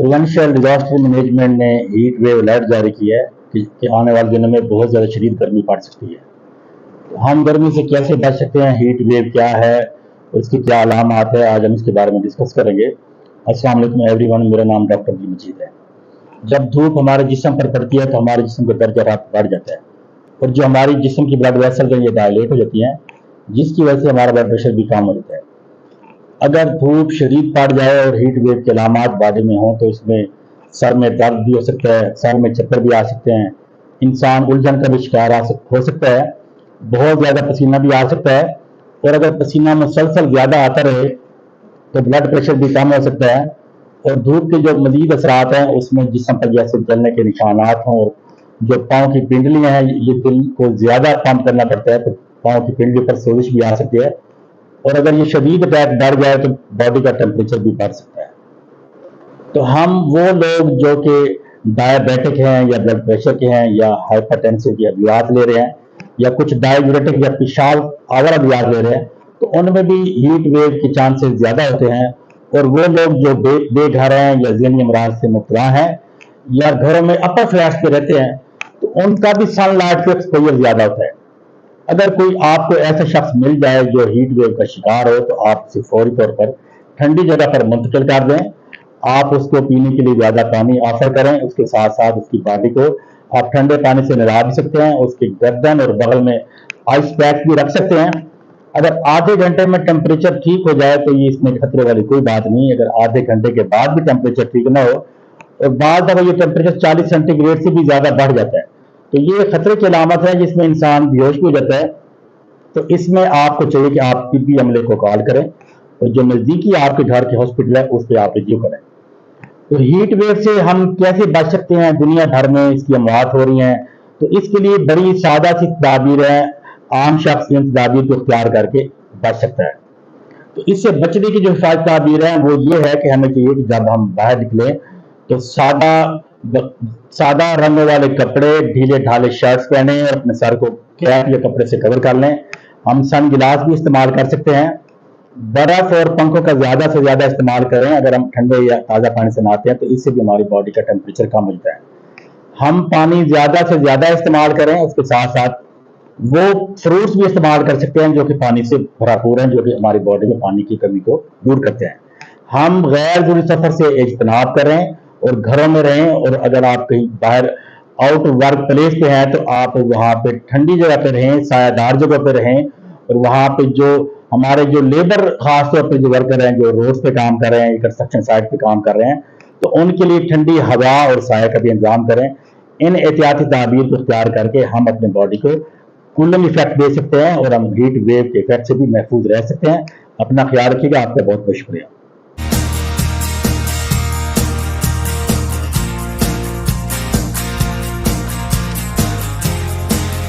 Provincial disaster management ने heat wave alert जारी किया है कि आने वाले दिनों में बहुत ज़्यादा शदीद गर्मी पड़ सकती है। तो हम गर्मी से कैसे बच सकते हैं, हीट वेव क्या है, उसकी क्या अलामात है, आज हम इसके बारे में डिस्कस करेंगे। अस्सलाम वालेकुम एवरीवन, मेरा नाम डॉक्टर अब्दुल मजीद है। जब धूप हमारे जिस्म पर पड़ती है तो हमारे जिस्म का दर्जा हरारत बढ़ जाता है और जो हमारी जिस्म की ब्लड वेसल हैं ये डायलेट हो जाती हैं, जिसकी वजह से हमारा ब्लड प्रेशर भी कम हो जाता है। अगर धूप शदीद पड़ जाए और हीट वेव के अलामात बॉडी में हों तो इसमें सर में दर्द भी हो सकता है, सर में चक्कर भी आ सकते हैं, इंसान उलझन का भी शिकार हो सकता है, बहुत ज़्यादा पसीना भी आ सकता है और अगर पसीना मुसलसल ज़्यादा आता रहे तो ब्लड प्रेशर भी कम हो सकता है। और धूप के जो मजीद असरात हैं उसमें जिस्म पर जैसे जलने के निशानात हों, जो पाँव की पिंडलियाँ हैं ये दिल को ज़्यादा पंप करना पड़ता है तो पाँव की पिंडली पर सोजिश भी आ सकती है और अगर ये शदीद अटैक बढ़ जाए तो बॉडी का टेम्परेचर भी बढ़ सकता है। तो हम वो लोग जो कि डायबिटिक हैं या ब्लड प्रेशर के हैं या हाइपरटेंसिव की अद्वियात ले रहे हैं या कुछ डायबिटिक या पेशाब आवर अद्वियात ले रहे हैं तो उनमें भी हीट वेव के चांसेस ज़्यादा होते हैं। और वो लोग जो बेघर हैं या ज़हनी अमराज से मुब्तला हैं या घरों में अपर फ्लैट्स पे रहते हैं तो उनका भी सनलाइट का एक्सपोजर ज़्यादा होता है। अगर कोई आपको ऐसा शख्स मिल जाए जो हीट वेव का शिकार हो तो आप उसे फौरी तौर पर ठंडी जगह पर मुंतकिल कर दें। आप उसको पीने के लिए ज़्यादा पानी ऑफर करें, उसके साथ साथ उसकी बॉडी को आप ठंडे पानी से नहला भी सकते हैं, उसके गर्दन और बगल में आइस पैक भी रख सकते हैं। अगर आधे घंटे में टेम्परेचर ठीक हो जाए तो ये इसमें खतरे वाली कोई बात नहीं। अगर आधे घंटे के बाद भी टेम्परेचर ठीक ना हो और बाद दफा ये टेम्परेचर 40 सेंटीग्रेड से भी ज़्यादा बढ़ जाता है तो ये खतरे की अलामत है जिसमें इंसान बेहोश भी हो जाता है। तो इसमें आपको चाहिए कि आप तिब्बी अमले को कॉल करें और जो नज़दीकी आपके घर के हॉस्पिटल है उस पर आप रिव्यू करें। तो हीट वेव से हम कैसे बच सकते हैं, दुनिया भर में इसकी अमवात हो रही हैं तो इसके लिए बड़ी सादा सी तदाबीर है, आम शख्स इन तदाबीर को इख्तियार करके बच सकता है। तो इससे बचने की जो हिफाजत तदाबीर है वो ये है कि हमें चाहिए कि जब हम बाहर निकले तो सादा रंगों वाले कपड़े, ढीले ढाले शर्ट्स पहने और अपने सर को कैप या कपड़े से कवर कर लें। हम सन गिलास भी इस्तेमाल कर सकते हैं। बर्फ और पंखों का ज़्यादा से ज़्यादा इस्तेमाल करें। अगर हम ठंडे या ताज़ा पानी से नहाते हैं तो इससे भी हमारी बॉडी का टेम्परेचर कम हो जाता है। हम पानी ज़्यादा से ज़्यादा इस्तेमाल करें, उसके साथ साथ वो फ्रूट्स भी इस्तेमाल कर सकते हैं जो कि पानी से भरपूर हैं, जो कि हमारी बॉडी में पानी की कमी को दूर करते हैं। हम गैर ज़रूरी सफ़र से इज्तनाब करें और घरों में रहें और अगर आप कहीं बाहर आउट वर्क प्लेस पे हैं तो आप वहाँ पे ठंडी जगह पे रहें, सायादार जगह पे रहें और वहाँ पे जो हमारे जो लेबर खास तौर पे जो वर्कर हैं जो रोड पे काम कर रहे हैं, कंस्ट्रक्शन साइट पे काम कर रहे हैं तो उनके लिए ठंडी हवा और साया का भी इंतजाम करें। इन एहतियाती तदाबीर को इख्तियार करके हम अपने बॉडी को कूलिंग इफेक्ट दे सकते हैं और हम हीट वेव के इफेक्ट से भी महफूज रह सकते हैं। अपना ख्याल रखिएगा। आपका बहुत बहुत शुक्रिया।